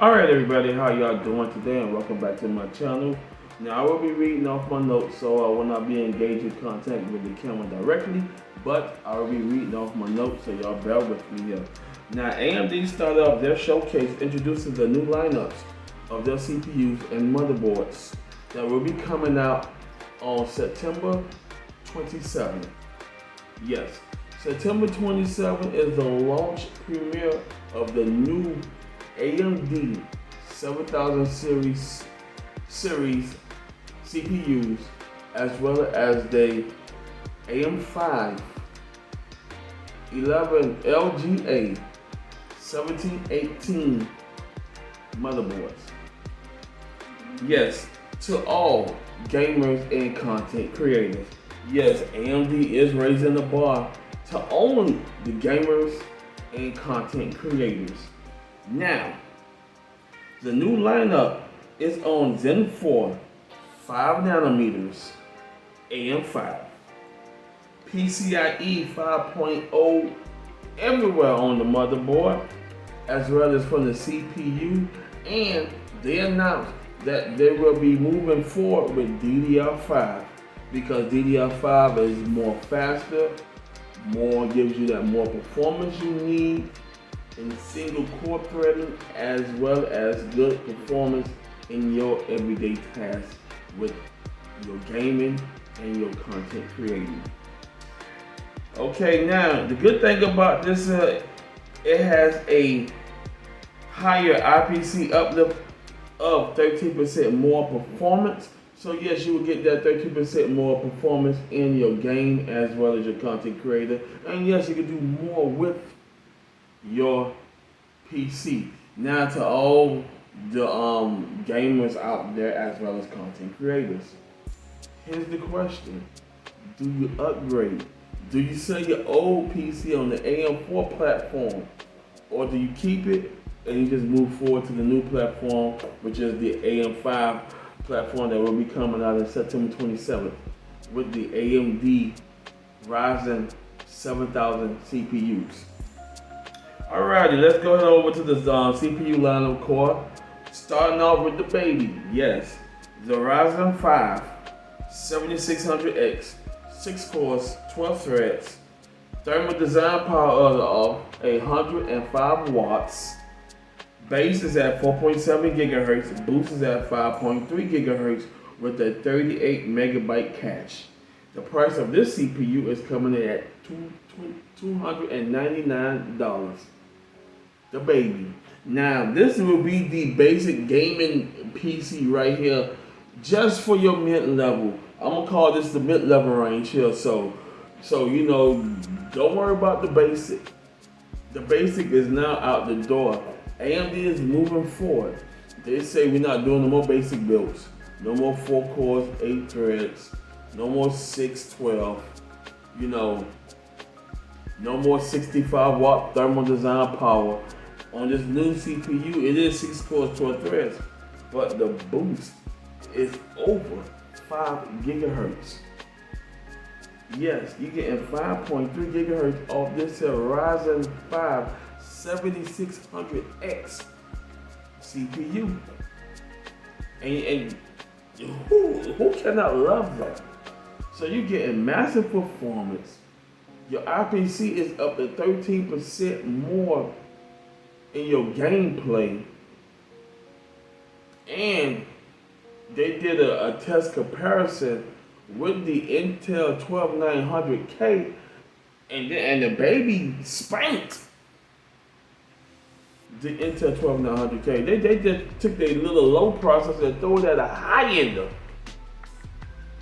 Alright everybody, how y'all doing today and welcome back to my channel. Now I will be reading off my notes, so I will not be engaging content with the camera directly, but I will be reading off my notes, so y'all bear with me here. Now AMD started off their showcase introducing the new lineups of their CPUs and motherboards that will be coming out on September 27th. Yes, September 27th is the launch premiere of the new AMD 7000 series CPUs, as well as the AM5 11 LGA 1718 motherboards. Yes, to all gamers and content creators. Yes, AMD is raising the bar to only the gamers and content creators. Now, the new lineup is on Zen 4, 5 nanometers, AM5, PCIe 5.0 everywhere on the motherboard, as well as from the CPU, and they announced that they will be moving forward with DDR5 because DDR5 is more faster, gives you that more performance you need in single core threading, as well as good performance in your everyday tasks with your gaming and your content creating. Okay, now the good thing about this, it has a higher IPC uplift of 13% more performance. So yes, you will get that 13% more performance in your game as well as your content creator. And yes, you can do more with your PC. Now to all the gamers out there as well as content creators, here's the question: do you upgrade? Do you sell your old PC on the AM4 platform, or do you keep it and you just move forward to the new platform, which is the AM5 platform that will be coming out on September 27th with the AMD Ryzen 7000 CPUs? Alrighty, let's go ahead over to the CPU lineup core. Starting off with the baby, yes, the Ryzen 5 7600X, 6 cores, 12 threads, thermal design power of 105 watts. Base is at 4.7 gigahertz, boost is at 5.3 gigahertz with a 38 megabyte cache. The price of this CPU is coming in at $299. The baby. Now this will be the basic gaming PC right here, just for your mid-level. I'm gonna call this the mid-level range here. So you know, don't worry about the basic. The basic is now out the door. AMD is moving forward. They say we're not doing no more basic builds. No more 4 cores, 8 threads. No more 6, 12. You know, no more 65 watt thermal design power. On this new CPU, it is 6 cores, 12 threads, but the boost is over 5 gigahertz. Yes, you're getting 5.3 gigahertz off this Ryzen 5 7600X CPU. And who cannot love that? So you're getting massive performance. Your IPC is up to 13% more in your gameplay. And they did a test comparison with the Intel 12900K, and the baby spanked the Intel 12900K. They just took their little low processor and threw it at a high end of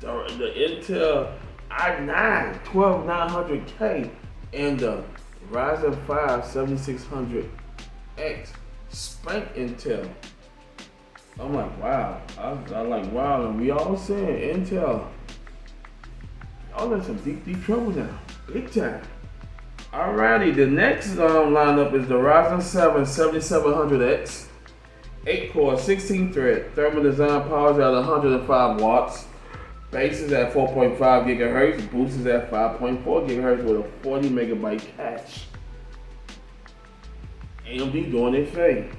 the Intel i9 12900K and the Ryzen 5 7600X spank Intel. I'm like, wow. I like, wow. And we all saying Intel, y'all in some deep trouble now, big time. Alrighty, the next lineup is the Ryzen 7 7700X, 8 core, 16 thread, thermal design power is at 105 watts. Base is at 4.5 gigahertz, boost is at 5.4 gigahertz with a 40 megabyte cache. AMD doing their thing.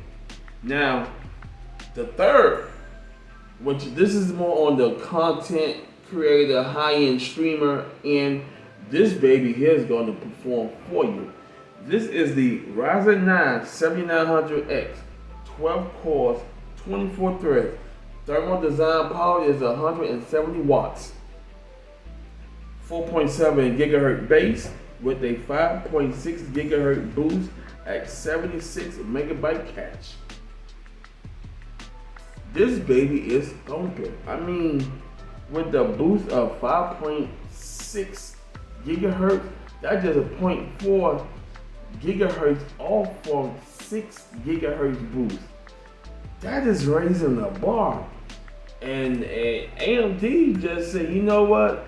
Now, the third, which this is more on the content creator, high-end streamer, and this baby here is going to perform for you. This is the Ryzen 9 7900X, 12 cores, 24 threads. Thermal design power is 170 watts. 4.7 gigahertz base with a 5.6 gigahertz boost at 76 megabyte cache. This baby is thumping. I mean, with the boost of 5.6 gigahertz, that's just a 0.4 gigahertz off from 6 gigahertz boost. That is raising the bar. And AMD just said, you know what?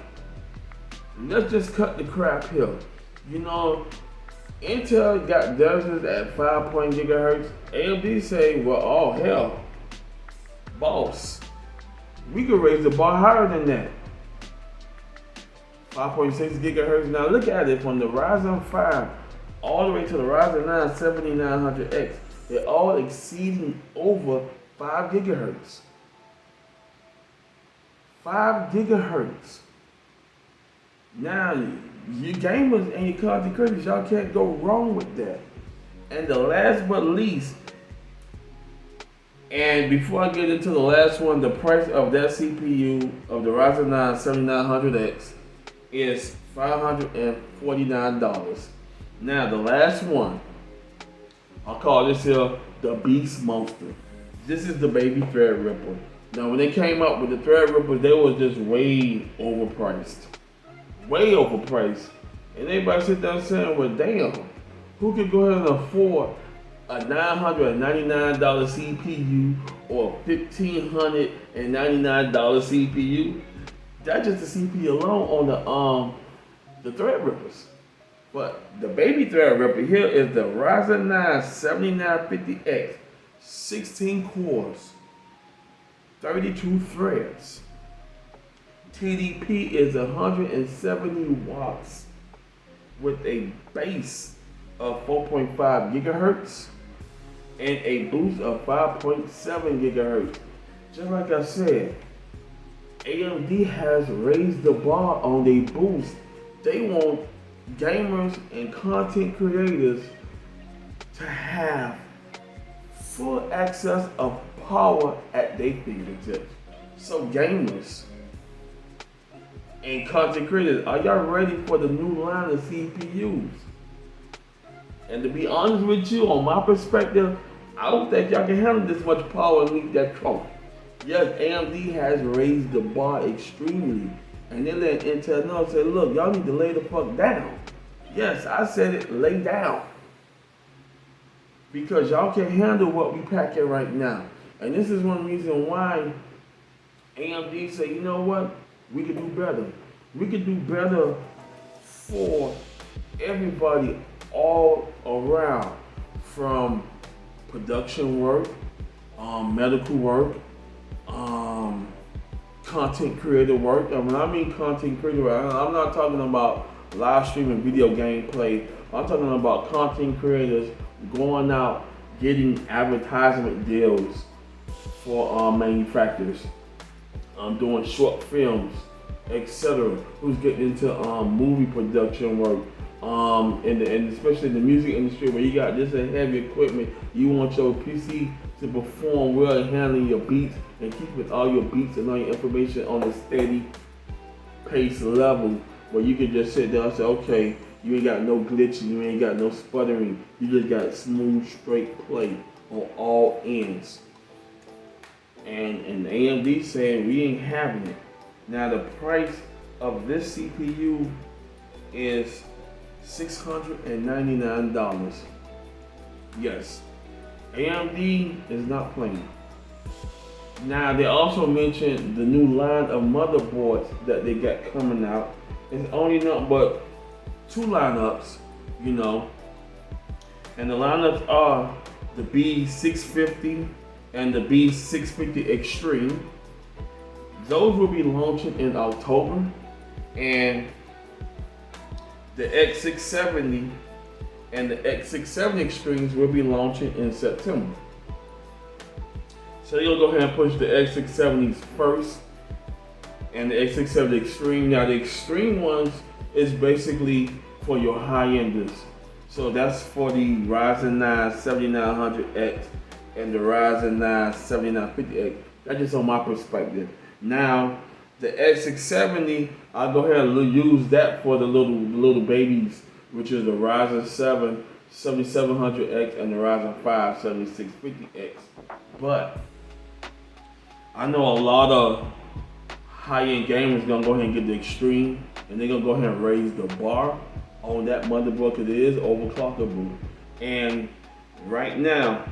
Let's just cut the crap here. You know, Intel got dozens at 5 gigahertz. AMD say, well, oh hell, boss, we could raise the bar higher than that. 5.6 gigahertz. Now look at it, from the Ryzen 5 all the way to the Ryzen 9 7900X. They're all exceeding over 5 gigahertz. 5 gigahertz. Now, you gamers and your content creators, y'all can't go wrong with that. And the last but least, and before I get into the last one, the price of that CPU of the Ryzen 9 7900X is $549. Now, the last one, I'll call this here the Beast Monster. This is the baby Threadripper. Now, when they came up with the Threadripper, they was just way overpriced. Way overpriced. And everybody sit down saying, well, damn, who could go ahead and afford a $999 CPU or $1,599 CPU? That's just the CPU alone on the Threadrippers. But the baby Threadripper here is the Ryzen 9 7950X, 16 cores, 32 threads. TDP is 170 watts with a base of 4.5 gigahertz and a boost of 5.7 gigahertz. Just like I said, AMD has raised the bar on their boost. They want gamers and content creators to have full access of power at their fingertips. So gamers and content creators, are y'all ready for the new line of CPUs? And to be honest with you, on my perspective, I don't think y'all can handle this much power and meet that trunk. Yes, AMD has raised the bar extremely. And they let Intel know, say, look, y'all need to lay the fuck down. Yes, I said it, lay down. Because y'all can handle what we packing right now. And this is one reason why AMD say, you know what? We could do better. We could do better for everybody all around, from production work, medical work, content creator work. And when I mean content creator, I'm not talking about live streaming video gameplay. I'm talking about content creators going out, getting advertisement deals for manufacturers, doing short films, etc. Who's getting into movie production work, and especially in the music industry, where you got this heavy equipment. You want your PC to perform well and handling your beats and keeping all your beats and all your information on a steady pace level, where you can just sit down and say, okay, you ain't got no glitching, you ain't got no sputtering, you just got smooth, straight play on all ends. And AMD saying we ain't having it. Now the price of this CPU is $699. Yes, AMD is not playing. Now they also mentioned the new line of motherboards that they got coming out. It's only nothing but 2 lineups, you know. And the lineups are the B650 and the B650 Extreme. Those will be launching in October, and the X670 and the X670 Extremes will be launching in September. So they're gonna go ahead and push the X670s first and the X670 Extreme. Now the Extreme ones is basically for your high-enders. So that's for the Ryzen 9 7900X and the Ryzen 9 7950X. That's just on my perspective. Now the X670, I'll go ahead and use that for the little babies, which is the Ryzen 7 7700X and the Ryzen 5 7650X. But I know a lot of high-end gamers gonna go ahead and get the Extreme, and they're gonna go ahead and raise the bar on that motherboard because it is overclockable. And right now,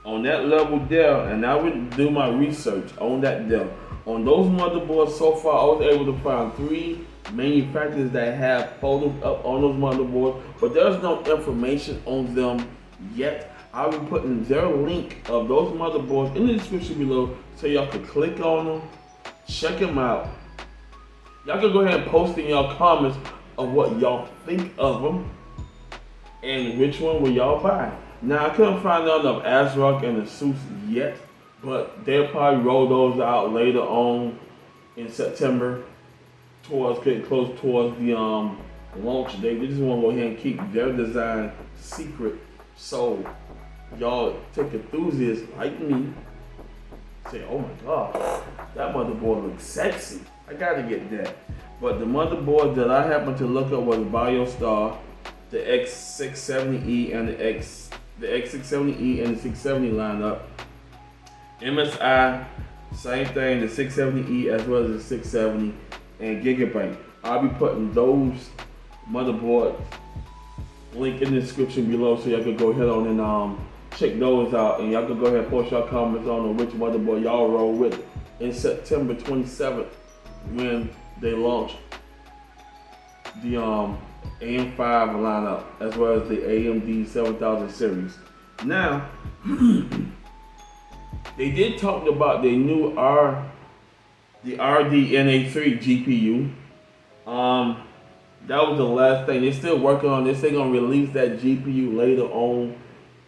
on that level there, and I would do my research on that there. On those motherboards so far, I was able to find 3 manufacturers that have photos up on those motherboards, but there's no information on them yet. I'll be putting their link of those motherboards in the description below so y'all can click on them, check them out. Y'all can go ahead and post in y'all comments of what y'all think of them and which one will y'all buy. Now I couldn't find none of ASRock and Asus yet, but they'll probably roll those out later on in September, getting close towards the launch date. They just want to go ahead and keep their design secret, so y'all tech enthusiasts like me say, "Oh my God, that motherboard looks sexy. I gotta get that." But the motherboard that I happened to look up was BioStar, the X670E and the X670E and the 670 lineup. MSI, same thing, the 670E as well as the 670, and Gigabyte. I'll be putting those motherboards link in the description below so y'all can go ahead on and check those out, and y'all can go ahead and post your comments on which motherboard y'all roll with in September 27th when they launch the AM5 lineup as well as the AMD 7000 series. Now, they did talk about the new the RDNA3 GPU. That was the last thing. They're still working on this. They're gonna release that GPU later on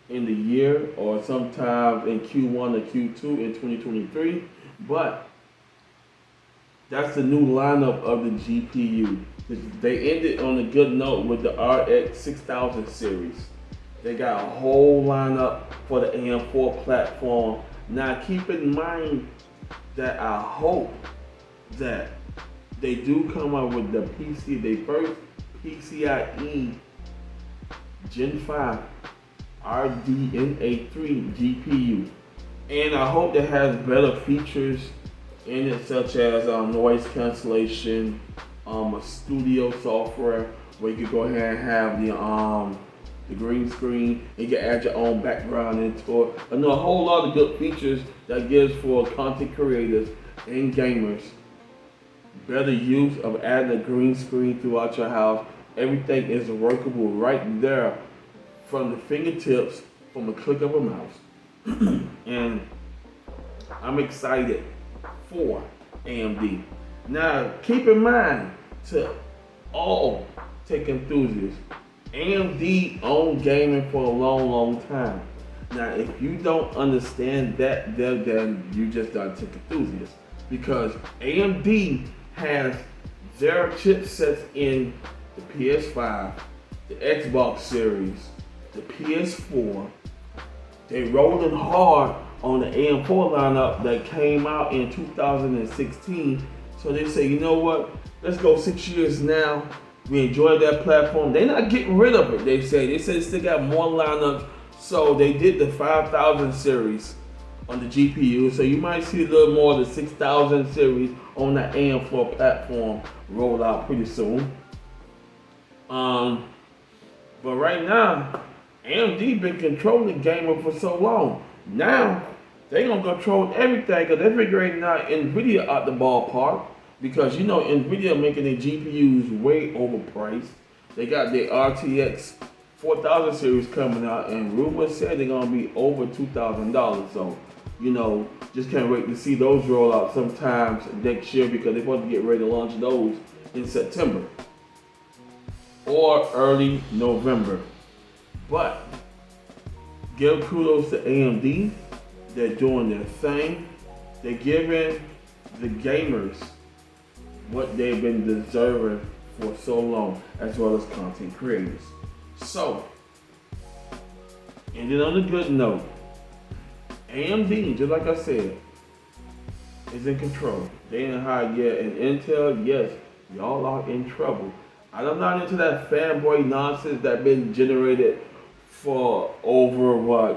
in the year or sometime in Q1 or Q2 in 2023. But that's the new lineup of the GPU. They ended on a good note with the RX 6000 series. They got a whole lineup for the AM4 platform. Now keep in mind that I hope that they do come up with the the first PCIe Gen 5 RDNA3 GPU. And I hope it has better features in it, such as noise cancellation, a studio software where you can go ahead and have the green screen, and you can add your own background into it. I know a whole lot of good features that gives for content creators and gamers. Better use of adding a green screen throughout your house. Everything is workable right there from the fingertips, from a click of a mouse. And I'm excited for AMD. Now, keep in mind, to all tech enthusiasts, AMD owned gaming for a long time. Now, if you don't understand that, then you just not tech enthusiasts, because AMD has their chipsets in the PS5, the Xbox Series, the PS4. They rolling hard on the AM4 lineup that came out in 2016. So they say, you know what? Let's go 6 years now. We enjoy that platform. They're not getting rid of it. They say they still got more lineups. So they did the 5000 series on the GPU. So you might see a little more of the 6000 series on the AM4 platform rolled out pretty soon. But right now, AMD been controlling gaming for so long. Now they gonna control everything because they're figuring out NVIDIA out the ballpark, because you know NVIDIA making their GPUs way overpriced. They got their RTX 4000 series coming out, and rumors said they're gonna be over $2,000. So you know, just can't wait to see those roll out sometimes next year, because they're supposed to get ready to launch those in September or early November. But give kudos to AMD. They're doing their thing. They're giving the gamers what they've been deserving for so long, as well as content creators. So, and then on a good note, AMD, just like I said, is in control. They ain't high yet, and Intel, yes, y'all are in trouble. I'm not into that fanboy nonsense that been generated for over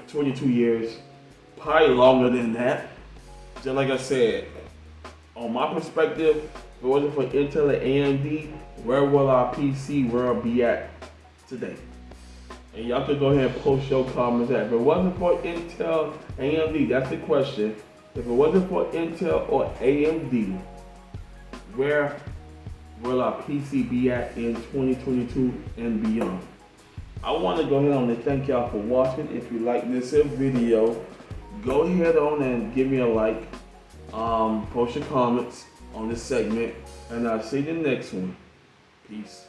22 years, probably longer than that. Just like I said, on my perspective, if it wasn't for Intel and AMD, where will our PC world be at today? And y'all could go ahead and post your comments at. If it wasn't for Intel, AMD, that's the question. If it wasn't for Intel or AMD, where will our PC be at in 2022 and beyond? I want to go ahead on and thank y'all for watching. If you like this video, go ahead on and give me a like. Post your comments on this segment, and I'll see you in the next one. Peace.